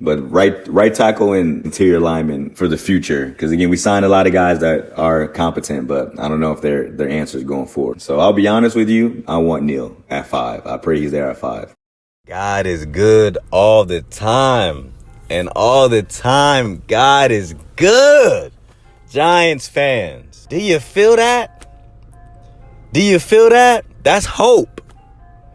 But right tackle and interior lineman for the future. Because, again, we signed a lot of guys that are competent, but I don't know if their answers going forward. So I'll be honest with you, I want Neal at 5. I pray he's there at 5. God is good all the time. And all the time, God is good. Giants fans, do you feel that? Do you feel that? That's hope.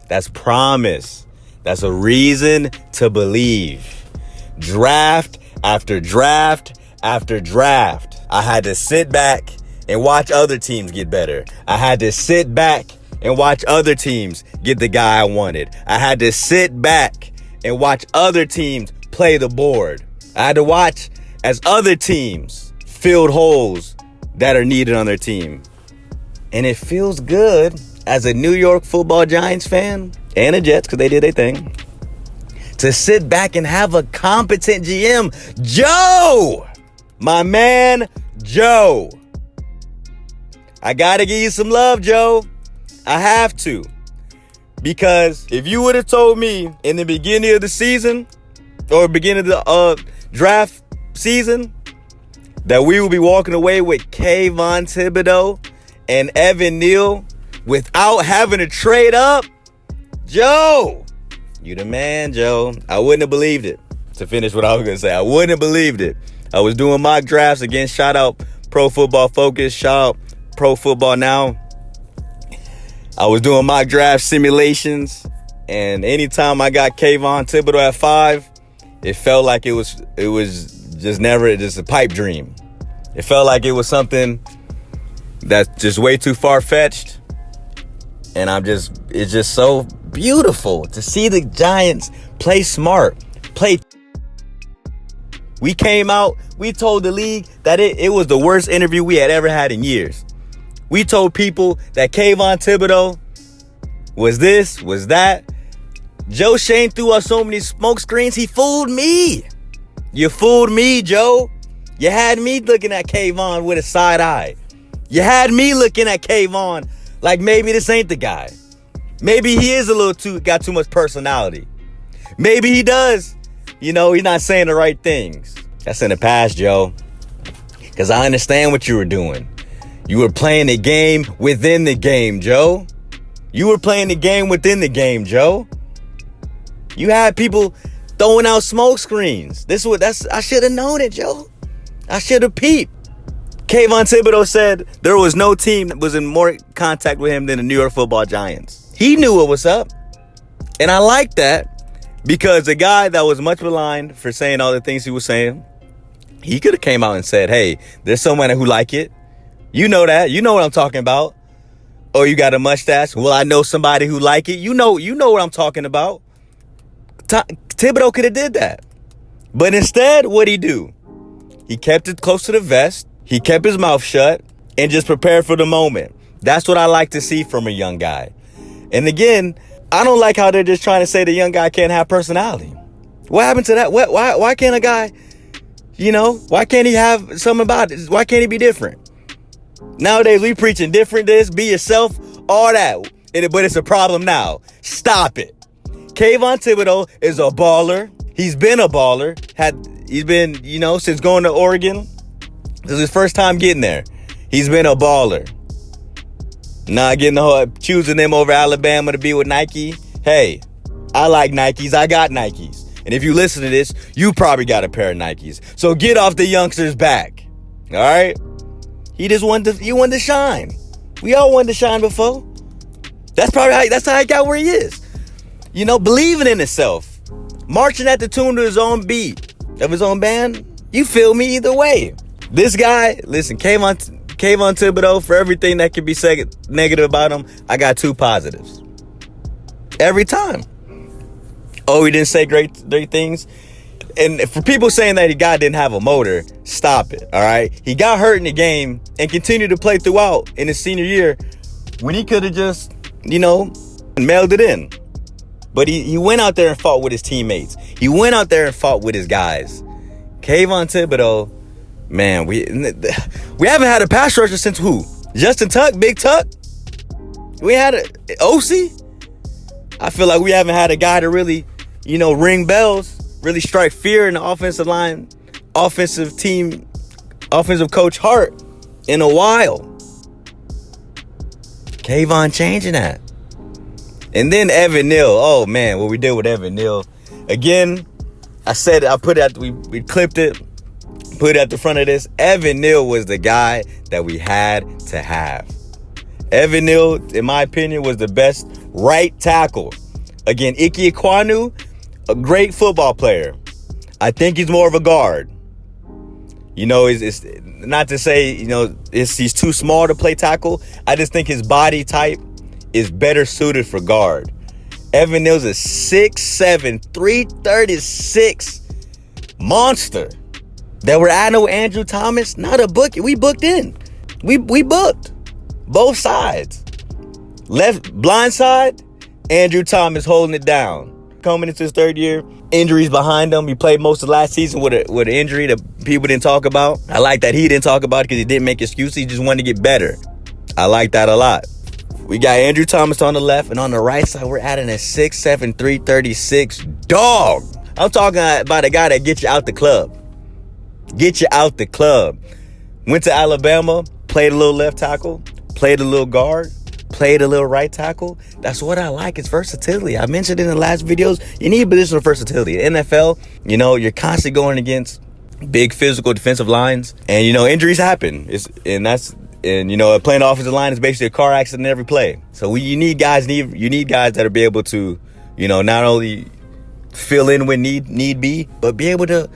That's promise. That's a reason to believe. Draft after draft after draft. I had to sit back and watch other teams get better. I had to sit back and watch other teams get the guy I wanted. I had to sit back and watch other teams play the board. I had to watch as other teams filled holes that are needed on their team. And it feels good as a New York Football Giants fan and a Jets, because they did their thing, to sit back and have a competent GM. Joe! My man, Joe. I gotta give you some love, Joe. I have to. Because if you would have told me in the beginning of the season, or beginning of the draft season, that we will be walking away with Kayvon Thibodeaux and Evan Neal without having to trade up, Joe, you the man, Joe. I wouldn't have believed it. To finish what I was going to say, I wouldn't have believed it. I was doing mock drafts. Again, shout out Pro Football Focus. Shout out Pro Football Now. I was doing mock draft simulations. And anytime I got Kayvon Thibodeaux at 5, it felt like it was just never just a pipe dream. It felt like it was something that's just way too far-fetched. And it's just so beautiful to see the Giants play smart, We came out, we told the league that it was the worst interview we had ever had in years. We told people that Kayvon Thibodeaux was this, was that. Joe Shane threw us so many smoke screens, he fooled me. You fooled me, Joe. You had me looking at Kayvon with a side eye. You had me looking at Kayvon like maybe this ain't the guy. Maybe he is got too much personality. Maybe he does. He's not saying the right things. That's in the past, Joe. Because I understand what you were doing. You were playing the game within the game, Joe. You were playing the game within the game, Joe. You had people throwing out smoke screens. I should have known it, Joe. I should have peeped. Kayvon Thibodeaux said there was no team that was in more contact with him than the New York Football Giants. He knew what was up. And I like that because the guy that was much maligned for saying all the things he was saying, he could have came out and said, hey, there's someone who like it. You know that. You know what I'm talking about. Oh, you got a mustache? Well, I know somebody who like it. You know what I'm talking about. Thibodeaux could have did that. But instead, what'd he do? He kept it close to the vest. He kept his mouth shut and just prepared for the moment. That's what I like to see from a young guy. And again, I don't like how they're just trying to say the young guy can't have personality. What happened to that? Why can't a guy, why can't he have something about it? Why can't he be different? Nowadays, we preaching different this, be yourself, all that. But it's a problem now. Stop it. Kayvon Thibodeaux is a baller. He's been a baller. He's been, since going to Oregon. This is his first time getting there. He's been a baller. Not choosing them over Alabama to be with Nike. Hey, I like Nikes. I got Nikes. And if you listen to this, you probably got a pair of Nikes. So get off the youngster's back. All right? He wanted to shine. We all wanted to shine before. That's how he got where he is. Believing in himself. Marching at the tune to his own beat of his own band. You feel me either way. This guy, listen, Kayvon Thibodeaux, for everything that could be said negative about him, I got 2 positives. Every time. Oh, he didn't say great things. And for people saying that God didn't have a motor, stop it, all right? He got hurt in the game and continued to play throughout in his senior year when he could have just, mailed it in. But he went out there and fought with his teammates. He went out there and fought with his guys. Kayvon Thibodeaux, man, we haven't had a pass rusher since who? Justin Tuck, Big Tuck? We had OC? I feel like we haven't had a guy to really, ring bells really strike fear in the offensive line, offensive coach heart in a while. Kayvon changing that. And then Evan Neal. Oh man, what we did with Evan Neal. Again, I said I put it we clipped it, put it at the front of this. Evan Neal was the guy that we had to have. Evan Neal, in my opinion, was the best right tackle. Again, Ike Ekwonu, a great football player. I think he's more of a guard. You know, it's not to say, you know, he's too small to play tackle. I just think his body type is better suited for guard. Evan Neal's a 6'7", 336 monster. That we're adding with Andrew Thomas, not a bookie. We booked in. We booked. Both sides. Left blind side, Andrew Thomas holding it down. Coming into his third year, injuries behind him. He played most of last season with an injury that people didn't talk about. I like that he didn't talk about it because he didn't make excuses. He just wanted to get better. I like that a lot. We got Andrew Thomas on the left, and on the right side, we're adding a 6'7", 336 dog. I'm talking about a guy that gets you out the club. Get you out the club. Went to Alabama, played a little left tackle, played a little guard, played a little right tackle. That's what I like, is versatility. I mentioned in the last videos, you need positional versatility. NFL, you know, you're constantly going against big physical defensive lines, and, you know, injuries happen. And you know, playing the offensive line is basically a car accident every play. So you need guys that are be able to, you know, not only fill in when need be, but be able to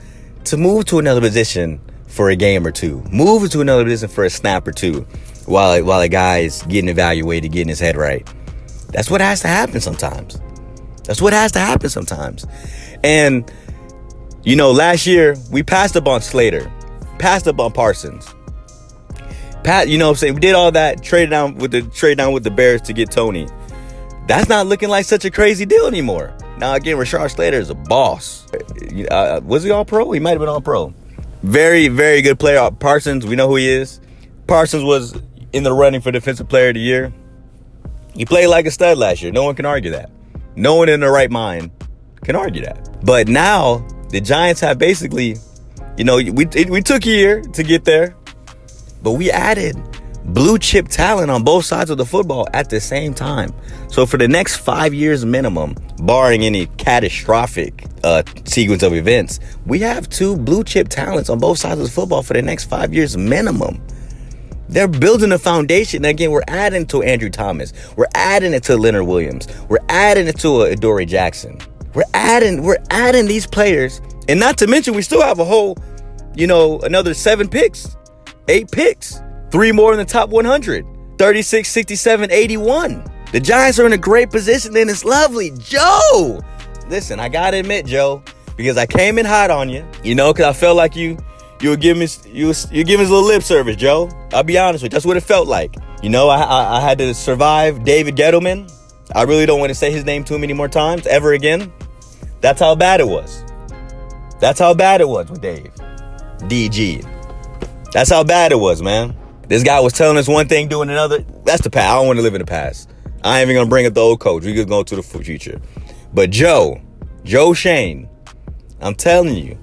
move to another position for a game or two, move to another position for a snap or two, while a guy is getting evaluated, getting his head right. That's what has to happen sometimes. And, you know, last year we passed up on Slater, passed up on Parsons. You know what I'm saying? We did all that, trade down with the Bears to get Tony. That's not looking like such a crazy deal anymore. Now, again, Rashard Slater is a boss. Was he all pro? He might have been all pro. Very, very good player. Parsons, we know who he is. Parsons was in the running for Defensive Player of the Year. He played like a stud last year. No one can argue that. No one in their right mind can argue that. But now, the Giants have basically, you know, we took a year to get there. But we added blue chip talent on both sides of the football at the same time. So for the next 5 years minimum, barring any catastrophic sequence of events, we have 2 blue chip talents on both sides of the football for the next 5 years minimum. They're building a foundation. Again, we're adding to Andrew Thomas. We're adding it to Leonard Williams. We're adding it to Adoree Jackson. We're adding these players. And not to mention, we still have a whole, you know, another 7 picks. 8 picks, 3 more in the top 100, 36, 67, 81. The Giants are in a great position, and it's lovely. Joe, listen, I gotta admit, Joe, because I came in hot on you, you know, because I felt like you were giving me a little lip service, Joe. I'll be honest with you, that's what it felt like. You know, I had to survive David Gettleman. I really don't want to say his name too many more times ever again. That's how bad it was. That's how bad it was with Dave. DG. That's how bad it was, man. This guy was telling us one thing, doing another. That's the past. I don't want to live in the past. I ain't even going to bring up the old coach. We just go to the future. But Joe Shane, I'm telling you,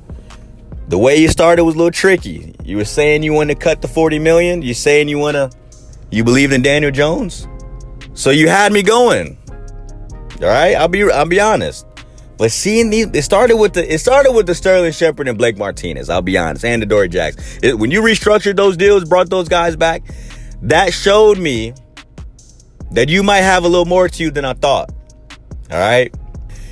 the way you started was a little tricky. You were saying you wanted to cut the $40 million. You saying you believed in Daniel Jones. So you had me going. All right? I'll be honest. But seeing these, it started with the Sterling Shepard and Blake Martinez. I'll be honest, and Adoree Jackson. When you restructured those deals, brought those guys back, that showed me that you might have a little more to you than I thought. All right,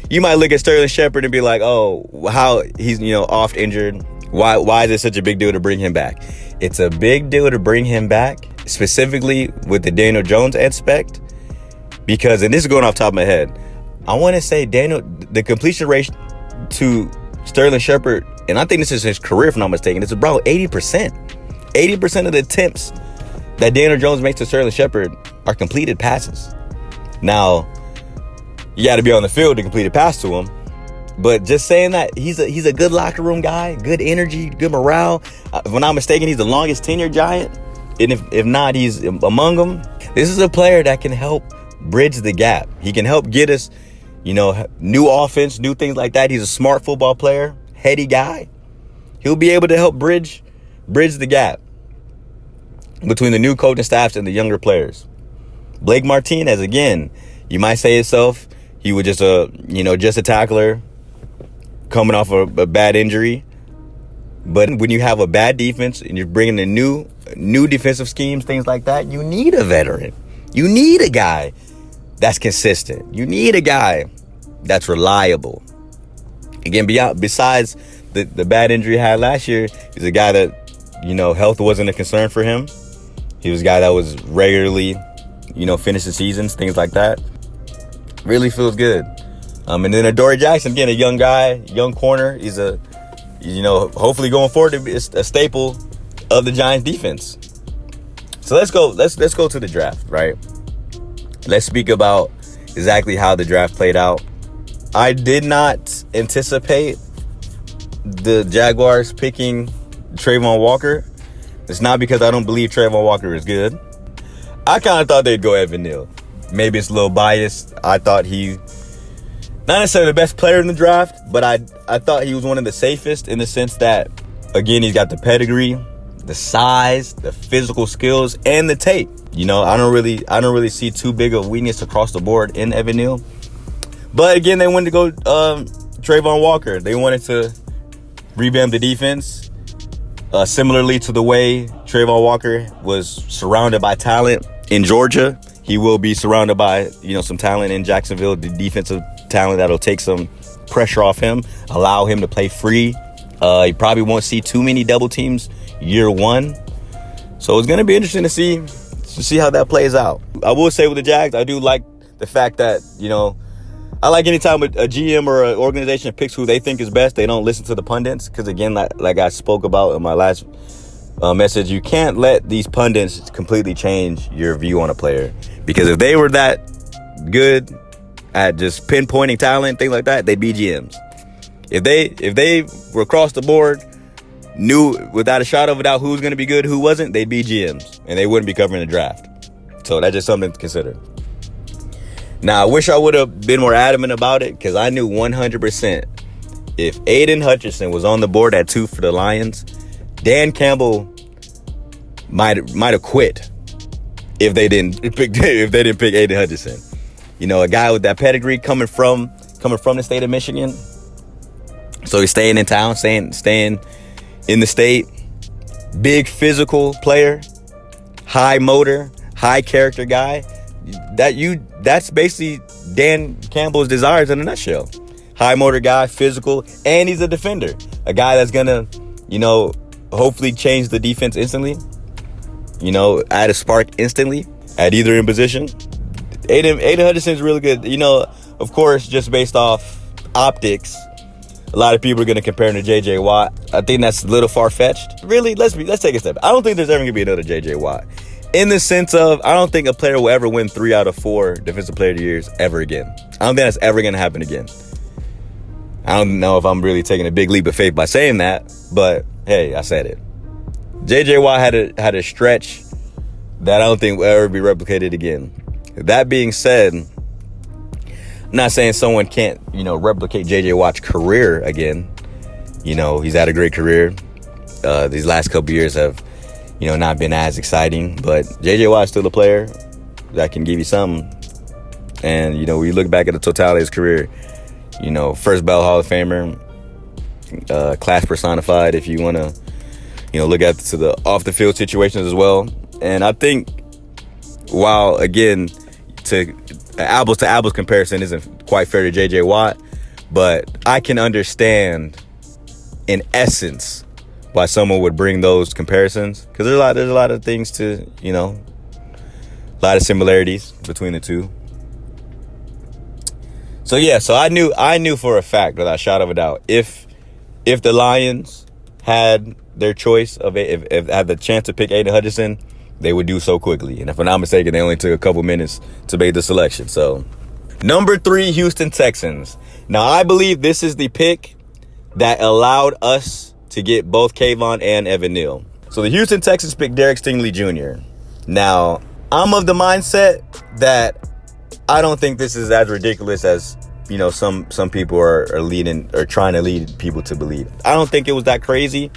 you might look at Sterling Shepard and be like, "Oh, how he's oft injured. Why is it such a big deal to bring him back?" It's a big deal to bring him back, specifically with the Daniel Jones aspect, because, and this is going off the top of my head, I want to say the completion rate to Sterling Shepard, and I think this is his career, if I'm not mistaken, it's about 80%. 80% of the attempts that Daniel Jones makes to Sterling Shepard are completed passes. Now, you got to be on the field to complete a pass to him. But just saying that, he's a good locker room guy, good energy, good morale. If I'm not mistaken, he's the longest tenured Giant. And if not, he's among them. This is a player that can help bridge the gap. He can help get us, new offense, new things like that. He's a smart football player, heady guy. He'll be able to help bridge the gap between the new coaching staffs and the younger players. Blake Martinez, again, you might say yourself, he was just a tackler coming off a bad injury. But when you have a bad defense and you're bringing in new defensive schemes, things like that, you need a veteran. You need a guy that's consistent. You need a guy that's reliable. Again, besides the bad injury he had last year, he's a guy that, health wasn't a concern for him. He was a guy that was regularly, finishing seasons, things like that. Really feels good. And then Adoree Jackson, again, a young guy, young corner. He's hopefully going forward to be a staple of the Giants defense. So let's go to the draft, right? Let's speak about exactly how the draft played out. I did not anticipate the Jaguars picking Trayvon Walker. It's not because I don't believe Trayvon Walker is good. I kind of thought they'd go Evan Neal. Maybe it's a little biased. I thought he, not necessarily the best player in the draft, but I thought he was one of the safest in the sense that, again, he's got the pedigree, the size, the physical skills, and the tape. I don't really see too big of weakness across the board in Evan Neal. But again, they wanted to go Trayvon Walker. They wanted to revamp the defense, similarly to the way Trayvon Walker was surrounded by talent in Georgia. He will be surrounded by some talent in Jacksonville, the defensive talent that'll take some pressure off him, allow him to play free. He probably won't see too many double teams year one. So it's going to be interesting to see how that plays out. I will say with the Jags, I do like the fact that, I like anytime a GM or an organization picks who they think is best, they don't listen to the pundits. Because again, like I spoke about in my last message, you can't let these pundits completely change your view on a player. Because if they were that good at just pinpointing talent, things like that, they'd be GMs. If they were across the board, knew without a shadow of a doubt who was going to be good, who wasn't, they'd be GMs. And they wouldn't be covering the draft. So that's just something to consider. Now, I wish I would have been more adamant about it because I knew 100% if Aiden Hutchinson was on the board at 2 for the Lions, Dan Campbell might have quit if they didn't pick Aiden Hutchinson. A guy with that pedigree coming from the state of Michigan. So he's staying in town, staying in the state. Big physical player, high motor, high character guy. That's basically Dan Campbell's desires in a nutshell. High motor guy, physical, and he's a defender. A guy that's gonna, hopefully change the defense instantly. Add a spark instantly at either in position. Aiden Hutchinson's really good. Of course, just based off optics, a lot of people are gonna compare him to J.J. Watt. I think that's a little far-fetched. Really, let's take a step back. I don't think there's ever gonna be another J.J. Watt. In the sense of, I don't think a player will ever win 3 out of 4 Defensive Player of the Years ever again. I don't think that's ever going to happen again. I don't know if I'm really taking a big leap of faith by saying that, but hey, I said it. J.J. Watt had a stretch that I don't think will ever be replicated again. That being said, I'm not saying someone can't, replicate J.J. Watt's career again. He's had a great career. These last couple years have not been as exciting, but J.J. Watt's still a player that can give you something. And, when you look back at the totality of his career, first ballot Hall of Famer, class personified if you want to, look at to the off-the-field situations as well. And I think while, again, to apples comparison isn't quite fair to J.J. Watt, but I can understand, in essence, why someone would bring those comparisons, because there's a lot of things to, a lot of similarities between the two. So I knew for a fact, without a shadow of a doubt, if the Lions had their choice if had the chance to pick Aiden Hutchinson, they would do so quickly. And if I'm not mistaken, they only took a couple minutes to make the selection. So number 3, Houston Texans. Now I believe this is the pick that allowed us to get both Kayvon and Evan Neal. So the Houston Texans picked Derek Stingley Jr. Now, I'm of the mindset that I don't think this is as ridiculous as some people are leading or trying to lead people to believe. I don't think it was that crazy.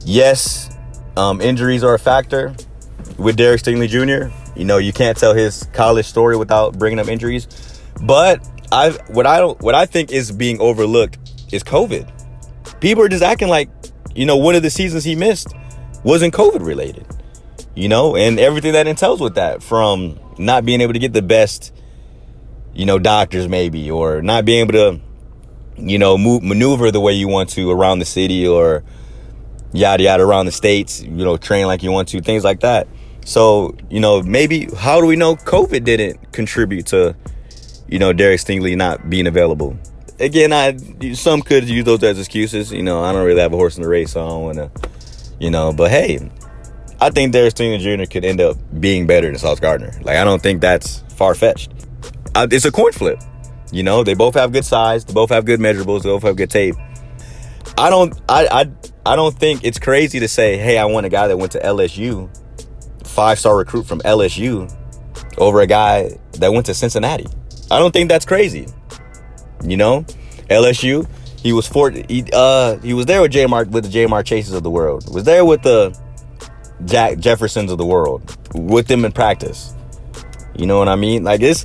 Yes, injuries are a factor with Derek Stingley Jr. You can't tell his college story without bringing up injuries. But what I think is being overlooked is COVID. People are just acting like, one of the seasons he missed wasn't COVID related, and everything that entails with that, from not being able to get the best, doctors maybe, or not being able to, maneuver the way you want to around the city, or yada yada around the states, train like you want to, things like that. So, maybe, how do we know COVID didn't contribute to, Derek Stingley not being available? Again, some could use those as excuses. I don't really have a horse in the race, so I don't want to, but hey, I think Derek Stingley Jr. could end up being better than Sauce Gardner. Like, I don't think that's far-fetched. It's a coin flip. They both have good size. They both have good measurables. They both have good tape. I don't think it's crazy to say, hey, I want a guy that went to LSU, 5-star recruit from LSU, over a guy that went to Cincinnati. I don't think that's crazy. LSU, he was there with the J.M.R. Chases of the world. Was there with the Jack Jeffersons of the world, with them in practice. You know what I mean? Like, there's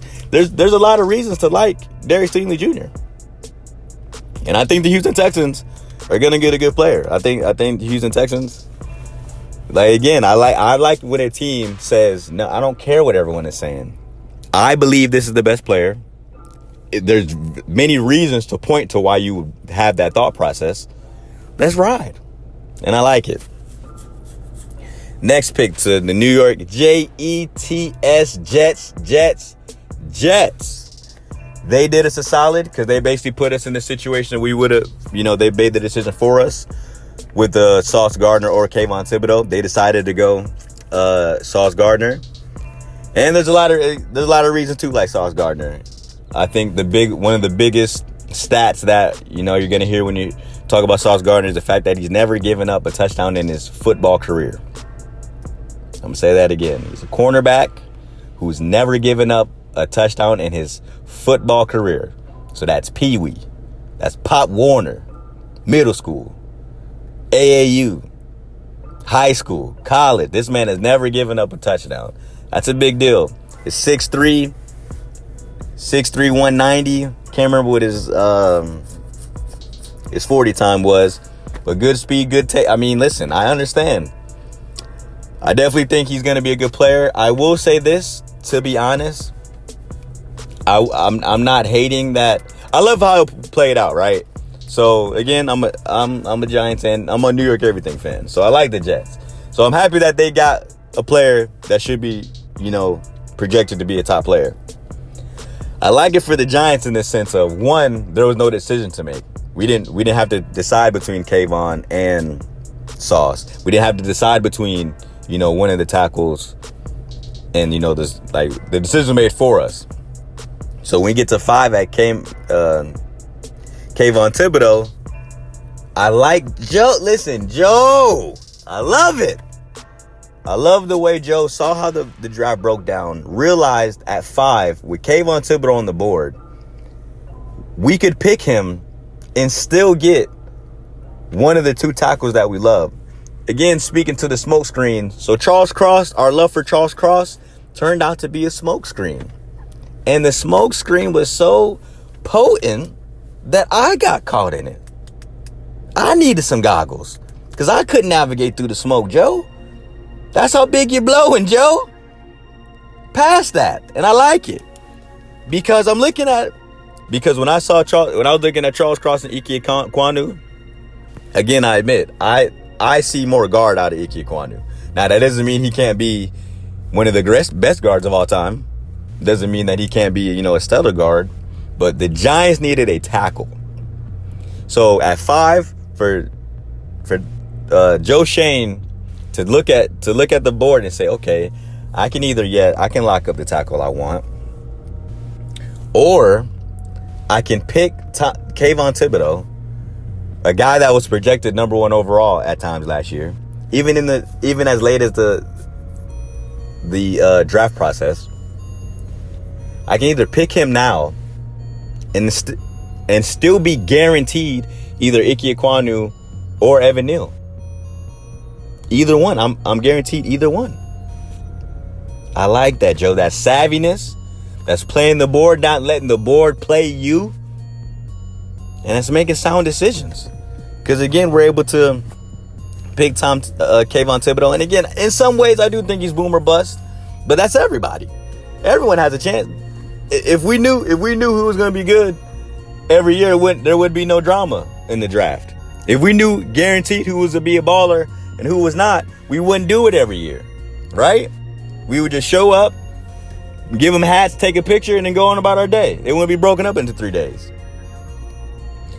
a lot of reasons to like Derek Stingley Jr. And I think the Houston Texans are gonna get a good player. I think the Houston Texans, like, again, I like when a team says, no, I don't care what everyone is saying. I believe this is the best player. There's many reasons to point to why you would have that thought process. Let's ride. And I like it. Next pick to the New York Jets. They did us a solid because they basically put us in the situation we would have, they made the decision for us with Sauce Gardner or Kayvon Thibodeaux. They decided to go Sauce Gardner. And there's a lot of reasons to like Sauce Gardner. I think one of the biggest stats that, you're going to hear when you talk about Sauce Gardner is the fact that he's never given up a touchdown in his football career. I'm going to say that again. He's a cornerback who's never given up a touchdown in his football career. So that's Pee Wee. That's Pop Warner. Middle school. AAU. High school. College. This man has never given up a touchdown. That's a big deal. He's 6'3", 190. Can't remember what his 40 time was. But good speed, good take. I mean, listen, I understand. I definitely think he's going to be a good player. I will say this, to be honest. I'm not hating that. I love how it played out, right? So again, I'm a Giants fan. I'm a New York everything fan. So I like the Jets. So I'm happy that they got a player that should be, projected to be a top player. I like it for the Giants in the sense of, one, there was no decision to make. We didn't have to decide between Kayvon and Sauce. We didn't have to decide between, one of the tackles and, the decision made for us. So when we get to 5 at Kayvon Thibodeaux, I like Joe. Listen, Joe, I love it. I love the way Joe saw how the draft broke down, realized at 5, with Kayvon Thibodeaux on the board, we could pick him and still get one of the 2 tackles that we love. Again, speaking to the smoke screen. So Charles Cross, our love for Charles Cross, turned out to be a smoke screen. And the smoke screen was so potent that I got caught in it. I needed some goggles because I couldn't navigate through the smoke, Joe. That's how big you're blowing, Joe. Past that. And I like it. Because when I was looking at Charles Cross and Ike Ekwonu, again, I admit, I see more guard out of Ike Ekwonu. Now, that doesn't mean he can't be one of the best guards of all time. Doesn't mean that he can't be, a stellar guard. But the Giants needed a tackle. So at 5, for Joe Shane to look at the board and say, okay, I can lock up the tackle I want, or I can pick Kayvon Thibodeaux, a guy that was projected number 1 overall at times last year, even as late as the draft process. I can either pick him now and still be guaranteed either Ike Ekwonu or Evan Neal. Either one. I'm guaranteed either one. I like that, Joe. That savviness. That's playing the board, not letting the board play you. And that's making sound decisions. Because, again, we're able to pick Kayvon Thibodeaux. And, again, in some ways, I do think he's boom or bust. But that's everybody. Everyone has a chance. If we knew who was going to be good every year, there would be no drama in the draft. If we knew guaranteed who was to be a baller and who was not, we wouldn't do it every year. Right? We would just show up, give them hats, take a picture, and then go on about our day. It wouldn't be broken up into 3 days.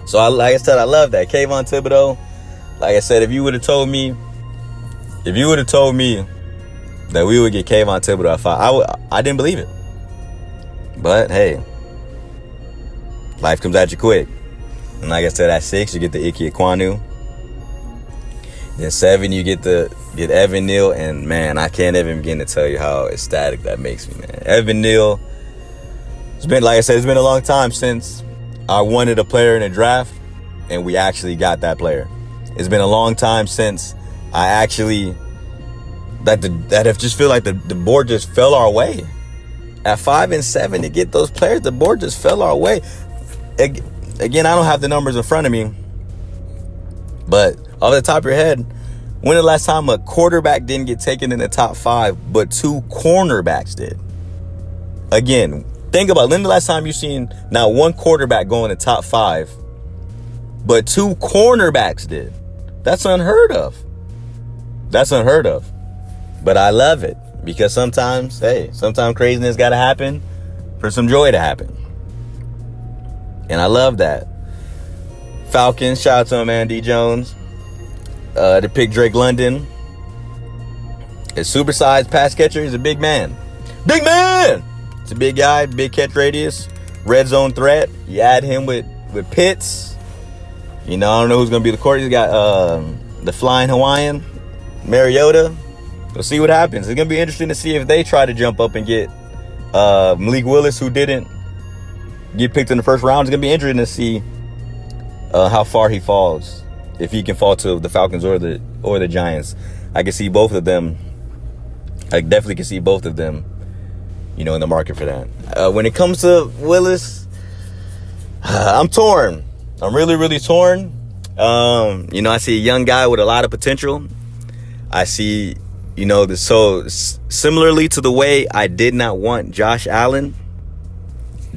So, like I said, I love that. Kayvon Thibodeaux, like I said, if you would have told me that we would get Kayvon Thibodeaux at 5, I didn't believe it. But, hey, life comes at you quick. And like I said, at 6, you get the Ike Ekwonu. Then 7, you get Evan Neal, and man, I can't even begin to tell you how ecstatic that makes me, man. Evan Neal, it's been a long time since I wanted a player in a draft, and we actually got that player. It's been a long time since I actually that have just feel like the board just fell our way. At 5 and 7 to get those players, the board just fell our way. Again, I don't have the numbers in front of me, but off the top of your head, when the last time a quarterback didn't get taken in the top 5, but 2 cornerbacks did? Again, think about it. When the last time you've seen not one quarterback go in the top 5, but 2 cornerbacks did? That's unheard of. That's unheard of. But I love it because sometimes craziness got to happen for some joy to happen. And I love that. Falcons, shout out to him, man, D. Jones. To pick Drake London. A supersized pass catcher. He's a big man. Big man! It's a big guy, big catch radius, red zone threat. You add him with Pitts. I don't know who's going to be the quarterback. He's got the flying Hawaiian, Mariota. We'll see what happens. It's going to be interesting to see if they try to jump up and get Malik Willis, who didn't get picked in the first round. It's going to be interesting to see how far he falls. If he can fall to the Falcons or the Giants. I can see both of them. I definitely can see both of them, in the market for that. When it comes to Willis, I'm torn. I'm really, really torn. I see a young guy with a lot of potential. I see, similarly to the way I did not want Josh Allen,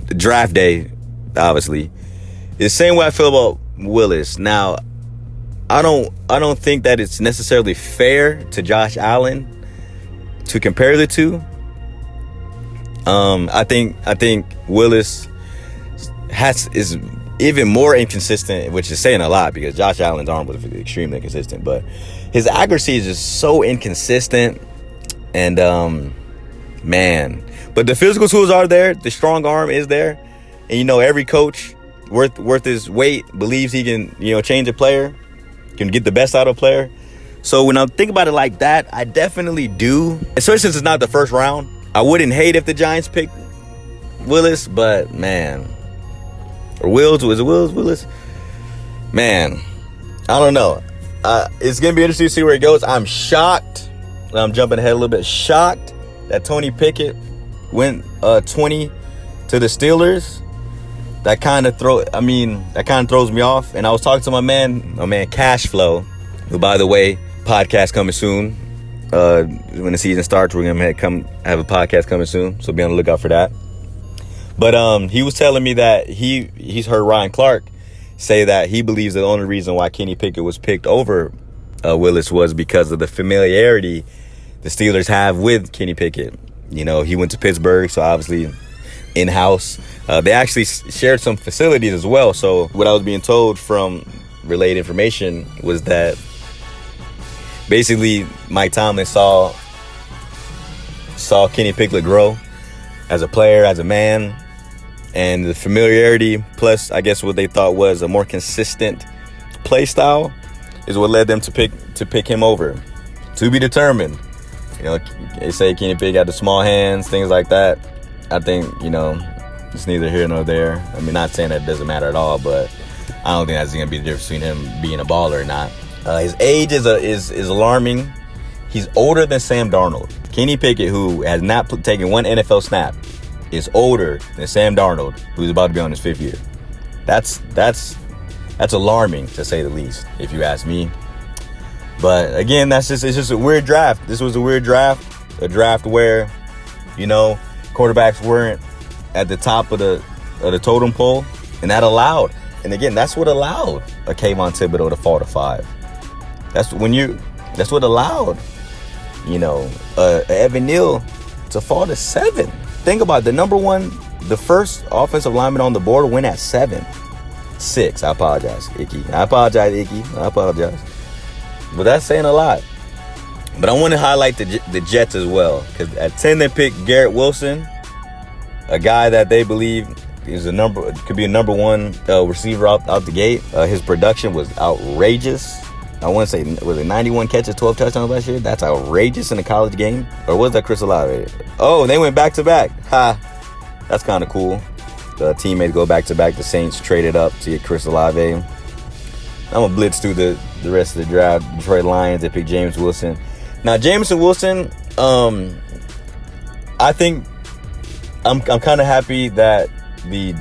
draft day, obviously, it's the same way I feel about Willis. Now, I don't think that it's necessarily fair to Josh Allen to compare the two. I think Willis is even more inconsistent, which is saying a lot because Josh Allen's arm was extremely inconsistent, but his accuracy is just so inconsistent. And man, but the physical tools are there. The strong arm is there, and every coach worth his weight believes he can change a player. Can get the best out of a player. So when I think about it like that, I definitely do. Especially since it's not the first round. I wouldn't hate if the Giants picked Willis, but man. Or Wills. Was it Willis? Man. I don't know. It's going to be interesting to see where it goes. I'm shocked. I'm jumping ahead a little bit. Shocked that Tony Pickett went 20 to the Steelers. That kind of throws me off. And I was talking to my man Cash Flow, who, by the way, podcast coming soon. When the season starts, we're gonna have a podcast coming soon, so be on the lookout for that. But he was telling me that he's heard Ryan Clark say that he believes that the only reason why Kenny Pickett was picked over Willis was because of the familiarity the Steelers have with Kenny Pickett. He went to Pittsburgh, so obviously in-house. They actually shared some facilities as well. So what I was being told from relayed information was that basically Mike Tomlin saw Kenny Pickett grow as a player, as a man, and the familiarity plus I guess what they thought was a more consistent play style is what led them to pick him over. To be determined. They say Kenny Pickett got the small hands, things like that. I think, It's neither here nor there. I mean, not saying that it doesn't matter at all, but I don't think that's going to be the difference between him being a baller or not. His age is alarming. He's older than Sam Darnold. Kenny Pickett, who has not taken one NFL snap, is older than Sam Darnold, who's about to be on his 5th year. That's alarming, to say the least, if you ask me. But again, it's just a weird draft. This was a weird draft, a draft where, quarterbacks weren't at the top of the totem pole, and that allowed. And again, that's what allowed a Kayvon Thibodeaux to fall to 5. That's what allowed, Evan Neal to fall to 7. Think about the first offensive lineman on the board went at 7. 6. I apologize, Icky. I apologize. But that's saying a lot. But I want to highlight the Jets as well, because at 10 they picked Garrett Wilson, a guy that they believe could be a number 1 receiver out the gate. His production was outrageous. I want to say, was it 91 catches, 12 touchdowns last year? That's outrageous in a college game. Or was that Chris Olave? Oh, they went back-to-back. Ha! That's kind of cool. The teammates go back-to-back. The Saints traded up to get Chris Olave. I'm going to blitz through the rest of the draft. Detroit Lions, they picked James Wilson. Now, Jameson Wilson, I think I'm kind of happy that the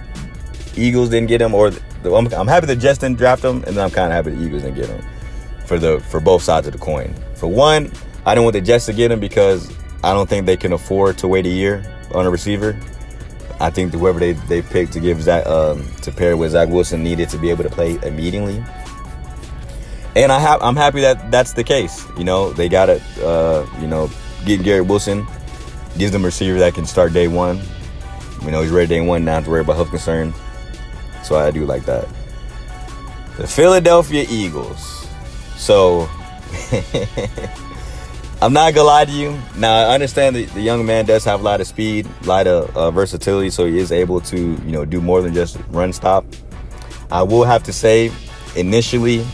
Eagles didn't get him, I'm happy the Jets didn't draft him, and then I'm kind of happy the Eagles didn't get him for both sides of the coin. For one, I don't want the Jets to get him because I don't think they can afford to wait a year on a receiver. I think whoever they picked to give Zach to pair with Zach Wilson needed to be able to play immediately. And I'm happy that that's the case. They got to, get Garrett Wilson, gives them a receiver that can start day one. He's ready day one, not have to worry about health concerns. So I do like that. The Philadelphia Eagles. So, I'm not going to lie to you. Now, I understand that the young man does have a lot of speed, a lot of versatility, so he is able to, do more than just run stop. I will have to say, initially,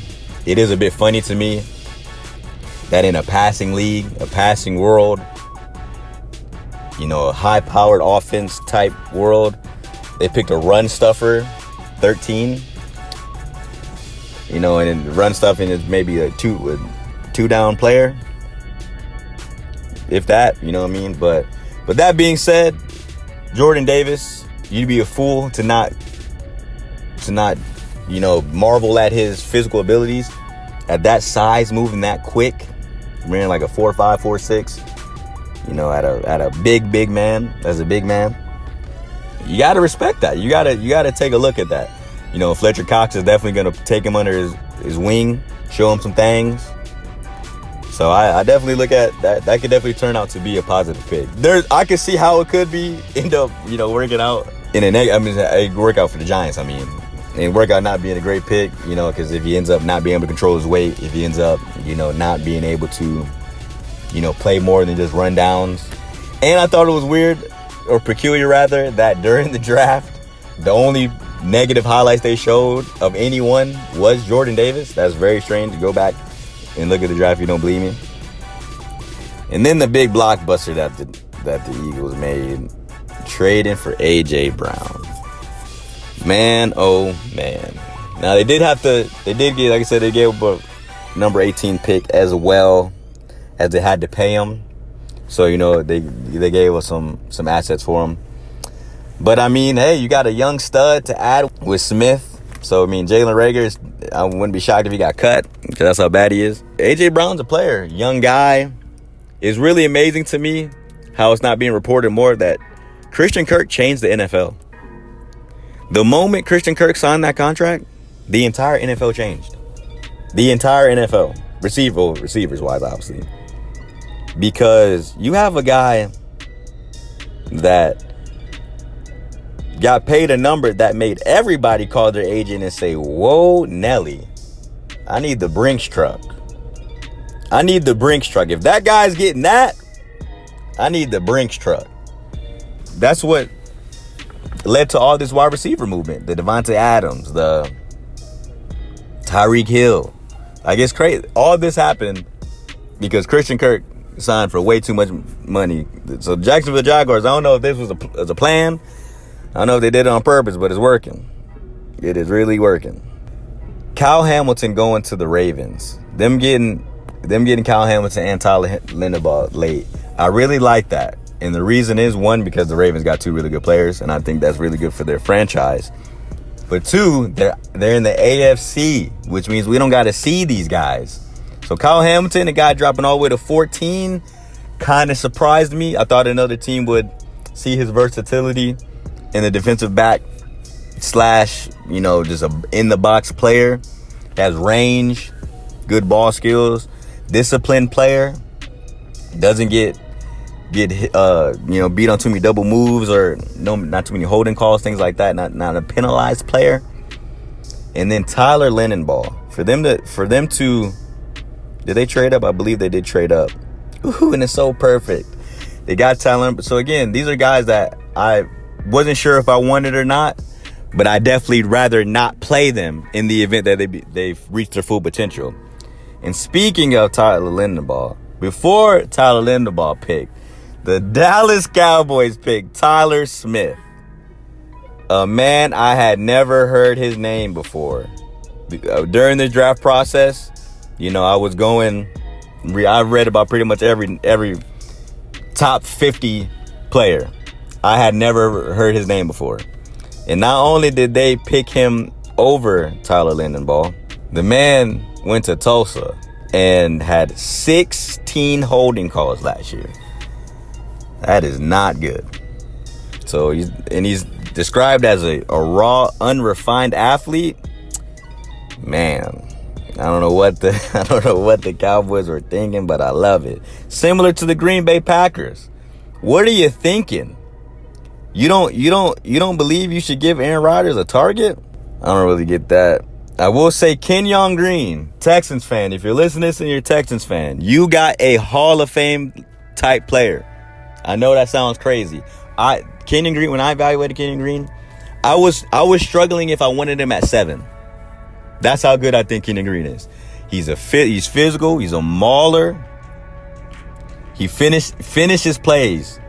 it is a bit funny to me that in a passing league, a passing world, a high-powered offense type world, they picked a run stuffer, 13. And then run stuffing is maybe a two-down player, if that, you know what I mean? But that being said, Jordan Davis, you'd be a fool to not marvel at his physical abilities at that size, moving that quick, running like a 4.5, 4.6. At a big man, as a big man, you got to respect that. You got to take a look at that. Fletcher Cox is definitely going to take him under his wing, show him some things. So I definitely look at that. That could definitely turn out to be a positive pick. I can see how it could end up, working out in a work out for the Giants. And work out not being a great pick, because if he ends up not being able to control his weight, if he ends up, not being able to, play more than just run downs. And I thought it was weird, or peculiar rather, that during the draft, the only negative highlights they showed of anyone was Jordan Davis. That's very strange. To go back and look at the draft if you don't believe me. And then the big blockbuster that the Eagles made, trading for A.J. Brown. Man, oh man. Now they did get, like I said, they gave up a number 18 pick as well, as they had to pay him. So, they gave us some assets for him. But, hey, you got a young stud to add with Smith. So, Jalen Reagor, I wouldn't be shocked if he got cut, because that's how bad he is. A.J. Brown's a player, young guy. It's really amazing to me how it's not being reported more that Christian Kirk changed the NFL. The moment Christian Kirk signed that contract, the entire NFL changed. The entire NFL. Receivers-wise, obviously. Because you have a guy that got paid a number that made everybody call their agent and say, whoa, Nelly, I need the Brinks truck. I need the Brinks truck. If that guy's getting that, I need the Brinks truck. That's what led to all this wide receiver movement. The Devontae Adams, the Tyreek Hill. I guess crazy. All this happened because Christian Kirk signed for way too much money. So Jacksonville Jaguars, I don't know if this was a plan. I don't know if they did it on purpose, but it's working. It is really working. Kyle Hamilton going to the Ravens. Them getting Kyle Hamilton and Tyler Linderbaugh late. I really like that. And the reason is, one, because the Ravens got two really good players, and I think that's really good for their franchise. But two, they're in the AFC, which means we don't got to see these guys. So Kyle Hamilton, the guy dropping all the way to 14, kind of surprised me. I thought another team would see his versatility in the defensive back slash, just a in-the-box player. Has range, good ball skills, disciplined player. Doesn't get beat on too many double moves or not too many holding calls, things like that. Not a penalized player. And then Tyler Linderbaugh. For them to did they trade up? I believe they did trade up. Ooh, and it's so perfect. They got Tyler. So again, these are guys that I wasn't sure if I wanted or not, but I definitely rather not play them in the event that they've reached their full potential. And speaking of Tyler Linderbaugh, before Tyler Linderbaugh picked, the Dallas Cowboys picked Tyler Smith, a man I had never heard his name before. During this draft process, I read about pretty much every top 50 player. I had never heard his name before. And not only did they pick him over Tyler Linderbaugh, the man went to Tulsa and had 16 holding calls last year. That is not good. So he's described as a raw, unrefined athlete. Man, I don't know what the Cowboys were thinking, but I love it. Similar to the Green Bay Packers. What are you thinking? You don't believe you should give Aaron Rodgers a target? I don't really get that. I will say Keenan Green, Texans fan. If you're listening to this and you're a Texans fan, you got a Hall of Fame type player. I know that sounds crazy. Keenan Green, when I evaluated Keenan Green, I was struggling if I wanted him at 7. That's how good I think Keenan Green is. He's physical. He's a mauler. He finishes plays.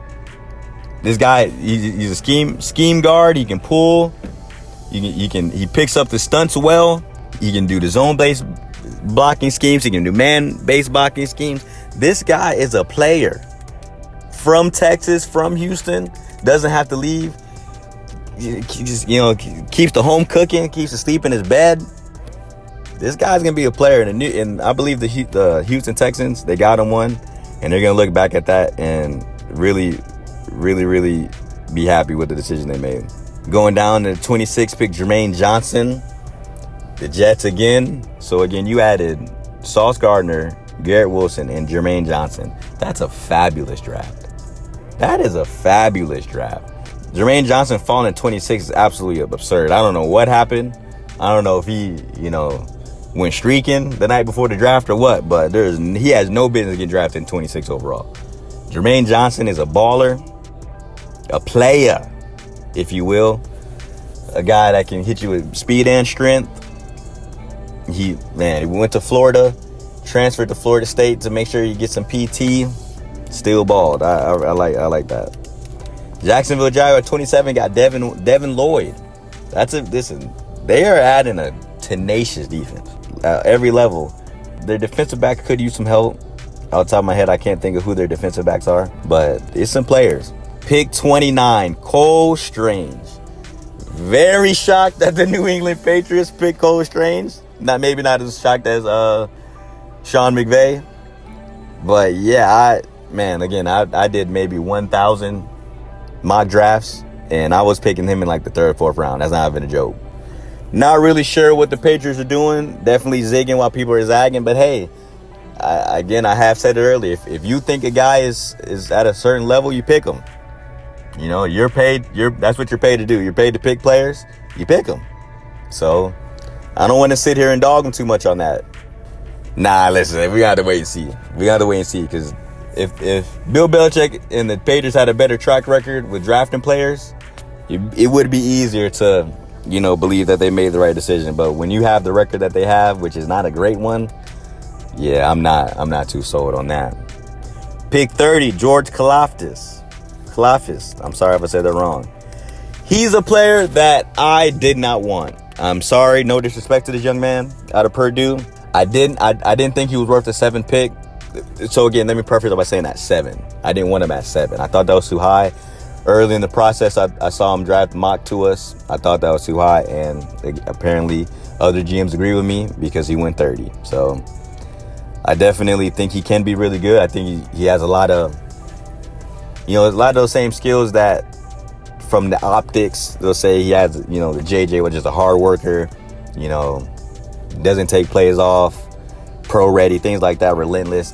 This guy, he's a scheme guard. He can pull. He picks up the stunts well. He can do the zone-based blocking schemes. He can do man-based blocking schemes. This guy is a player. From Texas, from Houston, doesn't have to leave. He just, keeps the home cooking, keeps asleep in his bed. This guy's gonna be a player, and I believe the Houston Texans, they got him one, and they're gonna look back at that and really, really, really be happy with the decision they made. Going down to 26, pick Jermaine Johnson, the Jets again. So again, you added Sauce Gardner, Garrett Wilson, and Jermaine Johnson. That's a fabulous draft. That is a fabulous draft. Jermaine Johnson falling at 26 is absolutely absurd. I don't know what happened. I don't know if he, went streaking the night before the draft or what, but he has no business getting drafted in 26 overall. Jermaine Johnson is a baller, a player, if you will, a guy that can hit you with speed and strength. He went to Florida, transferred to Florida State to make sure you get some PT. Still balled. I like that. Jacksonville Jaguars 27 got Devin Lloyd. They are adding a tenacious defense at every level. Their defensive back could use some help. Off the top of my head, I can't think of who their defensive backs are, but it's some players. Pick 29, Cole Strange. Very shocked that the New England Patriots picked Cole Strange. Maybe not as shocked as Sean McVay. But yeah, I did maybe 1,000 mock drafts, and I was picking him in like the 3rd, 4th round. That's not even a joke. Not really sure what the Patriots are doing. Definitely zigging while people are zagging. But hey, I have said it earlier. If you think a guy is at a certain level, you pick him. You're paid. That's what you're paid to do. You're paid to pick players. You pick them. So I don't want to sit here and dog them too much on that. Nah, listen, we got to wait and see. Because if Bill Belichick and the Patriots had a better track record with drafting players, it would be easier to, believe that they made the right decision. But when you have the record that they have, which is not a great one, yeah, I'm not too sold on that. Pick 30, George Kalaftis. I'm sorry if I said that wrong. He's a player that I did not want. I'm sorry, no disrespect to this young man out of Purdue. I didn't think he was worth the 7th pick. So again, let me preface it by saying that 7. I didn't want him at 7. I thought that was too high. Early in the process, I saw him draft mock to us. I thought that was too high, and apparently other GMs agree with me because he went 30. So I definitely think he can be really good. I think he has a lot of those same skills that from the optics, they'll say he has, the JJ, which is a hard worker, doesn't take plays off, pro ready, things like that, relentless.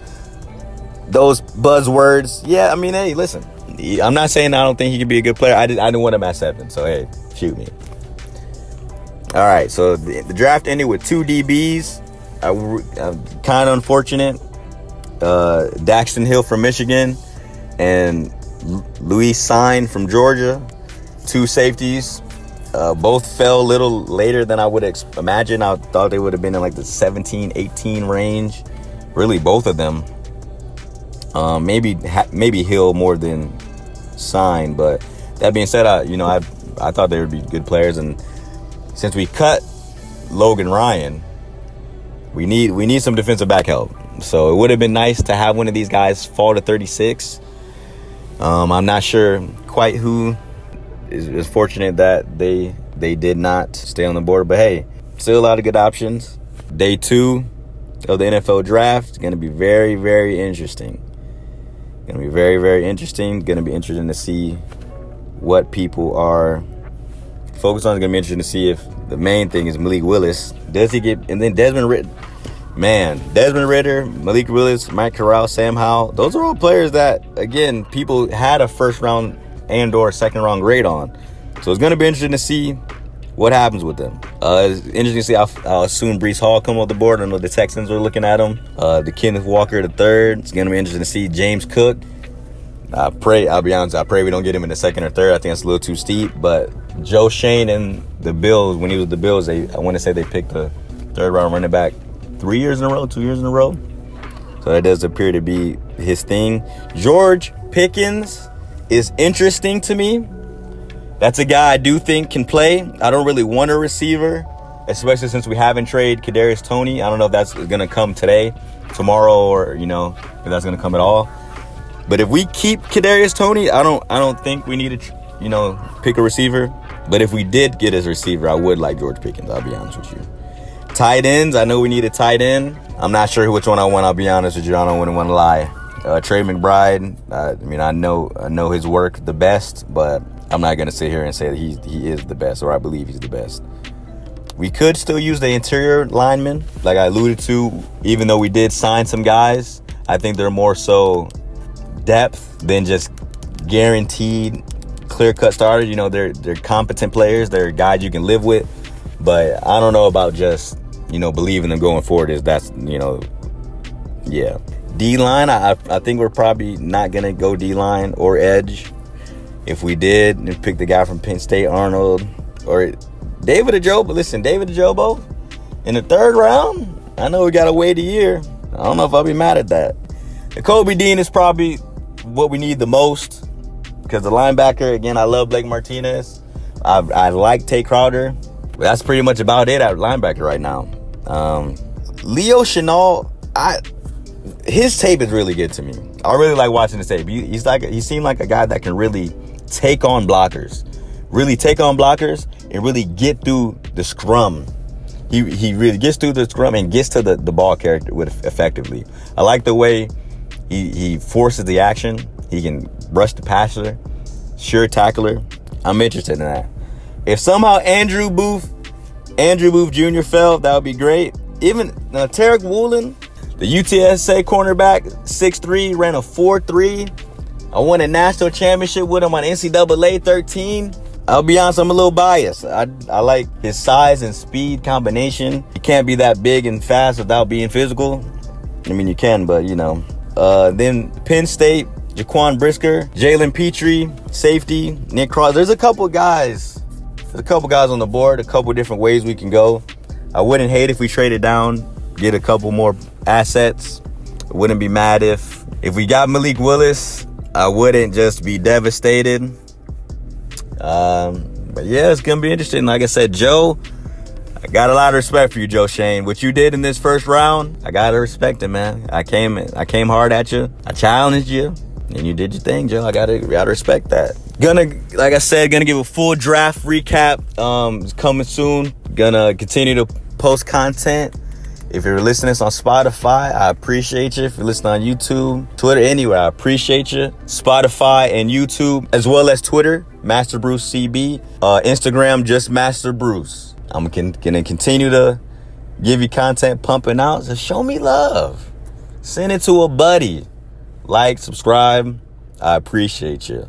Those buzzwords, yeah, I mean, hey, listen, I'm not saying I don't think he can be a good player. I didn't want him at 7, so hey, shoot me. All right, so the draft ended with 2 DBs. Kind of unfortunate. Daxton Hill from Michigan and Luis Sign from Georgia. 2 safeties. Both fell a little later than I would imagine. I thought they would have been in like the 17, 18 range. Really, both of them. Maybe Hill more than Sign, but that being said, I thought they would be good players, and since we cut Logan Ryan, we need some defensive back help. So it would have been nice to have one of these guys fall to 36. I'm not sure quite who is fortunate that they did not stay on the board, but hey, still a lot of good options. Day 2 of the NFL draft is going to be very, very interesting. Going to be very, very interesting. Going to be interesting to see what people are focused on. It's going to be interesting to see if the main thing is Malik Willis. Does he get... And then Desmond Ritter. Man, Desmond Ritter, Malik Willis, Mike Corral, Sam Howell. Those are all players that, again, people had a first-round and or second-round grade on. So it's going to be interesting to see what happens with them. It's interesting to see how soon Breece Hall come off the board. I know the Texans are looking at him. The Kenneth Walker III. It's going to be interesting to see James Cook. I'll be honest, I pray we don't get him in the 2nd or 3rd. I think it's a little too steep. But Joe Shane and the Bills, when he was with the Bills, I want to say they picked a 3rd-round running back 2 years in a row. So that does appear to be his thing. George Pickens is interesting to me. That's a guy I do think can play. I don't really want a receiver, especially since we haven't traded Kadarius Toney. I don't know if that's going to come today, tomorrow, or if that's going to come at all. But if we keep Kadarius Toney, I don't think we need to pick a receiver. But if we did get his receiver, I would like George Pickens. I'll be honest with you. Tight ends, I know we need a tight end. I'm not sure which one I want. I'll be honest with you. I don't want to lie. Trey McBride. I know his work the best, but I'm not going to sit here and say that he is the best, or I believe he's the best. We could still use the interior linemen, like I alluded to, even though we did sign some guys. I think they're more so depth than just guaranteed clear-cut starters. They're competent players. They're guys you can live with. But I don't know about just, believing them going forward. Yeah. D-line, I think we're probably not going to go D-line or edge. If we did, pick the guy from Penn State, Arnold, or David Ajobo. Listen, David Ajobo in the 3rd round, I know we got to wait a year. I don't know if I'll be mad at that. Kobe Dean is probably what we need the most, because the linebacker, again, I love Blake Martinez. I like Tay Crowder. But that's pretty much about it at linebacker right now. Leo Chenal, his tape is really good to me. I really like watching his tape. He seemed like a guy that can really take on blockers. And really get through the scrum. He really gets through the scrum and gets to the ball character effectively. I like the way he forces the action. He can rush the passer, sure tackler. I'm interested in that. If somehow Andrew Booth Jr. fell, that would be great. Even Tarek Woolen, the UTSA cornerback, 6'3", ran a 4.3. I won a national championship with him on NCAA 13. I'll be honest, I'm a little biased. I like his size and speed combination. You can't be that big and fast without being physical. I mean, you can, but Then Penn State, Jaquan Brisker, Jalen Petrie, safety, Nick Cross. There's a couple guys on the board, a couple different ways we can go. I wouldn't hate if we traded down, get a couple more assets. I wouldn't be mad if we got Malik Willis. I wouldn't just be devastated. But yeah, it's gonna be interesting. Like I said, Joe, I got a lot of respect for you, Joe Shane. What you did in this first round, I gotta respect it, man. I came hard at you. I challenged you, and you did your thing, Joe. I gotta respect that. Like I said, gonna give a full draft recap. It's coming soon. Gonna continue to post content. If you're listening on Spotify, I appreciate you. If you're listening on YouTube, Twitter, anywhere, I appreciate you. Spotify and YouTube, as well as Twitter, Master Bruce CB. Instagram, just Master Bruce. I'm gonna continue to give you content pumping out. So show me love. Send it to a buddy. Like, subscribe. I appreciate you.